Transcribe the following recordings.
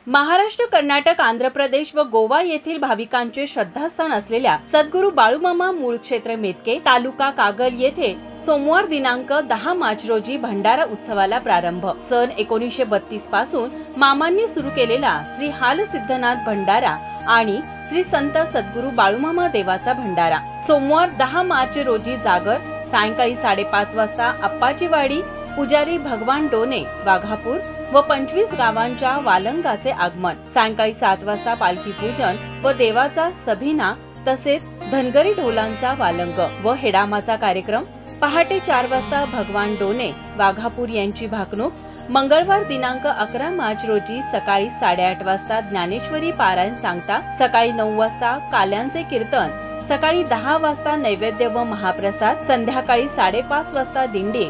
महाराष्ट्र, कर्नाटक, आंध्र प्रदेश व गोवा येथील भाविकांचे श्रद्धास्थान असलेल्या सद्गुरू बाळूमामा मूळ क्षेत्र मेतके, तालुका कागल येथे सोमवार दिनांक 10 मार्च रोजी भंडारा उत्सवाला प्रारंभ। सन 1932 पासून मामांनी सुरू केलेला श्री हाल सिद्धनाथ भंडारा आणि श्री संत सद्गुरू बाळूमामा देवाचा भंडारा सोमवार 10 मार्च रोजी जागर, सायंकाळी 5:30 वाजता अप्पाची वाडी, पुजारी भगवान डोने, वाघापूर व 25 गावांच्या वालंगाचे आगमन, सायंकाळी 7 वाजता पालखी पूजन व देवाचा सभिना तसेच धनगरी ढोलांचा वालंग व हेडामाचा कार्यक्रम, पहाटे 4 वाजता भगवान डोने, वाघापूर यांची भाकणूक, मंगळवार दिनांक 11 मार्च रोजी सकाळी 8:30 वाजता ज्ञानेश्वरी पारायण सांगता, सकाळी 9 वाजता काल्यांचे कीर्तन, सकाळी 10 वाजता नैवेद्य व महाप्रसाद, संध्याकाळी 5:30 वाजता दिंडी,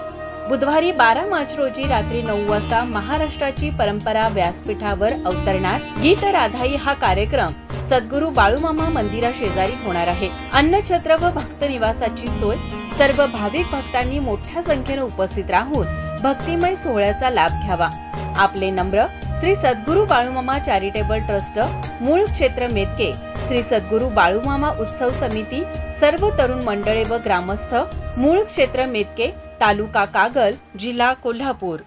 बुधवारी 12 मार्च रोजी रात्री 9 वाजता महाराष्ट्राची परंपरा व्यासपीठावर अवतरणार। गीत राधाई हा कार्यक्रम सद्गुरू बाळूमामा मंदिरा शेजारी होणार आहे। अन्नछत्र व भक्त निवासाची सोय। सर्व भाविक भक्तांनी मोठ्या संख्येने उपस्थित राहून भक्तिमय सोहळ्याचा लाभ घ्यावा। आपले नम्र श्री सद्गुरू बाळूमामा चॅरिटेबल ट्रस्ट, मूळ क्षेत्र मेतके, श्री सद्गुरू बाळूमामा उत्सव समिती, सर्व तरुण मंडळे व ग्रामस्थ, मूळ क्षेत्र मेतके, तालुका कागल, जिल्हा कोल्हापूर।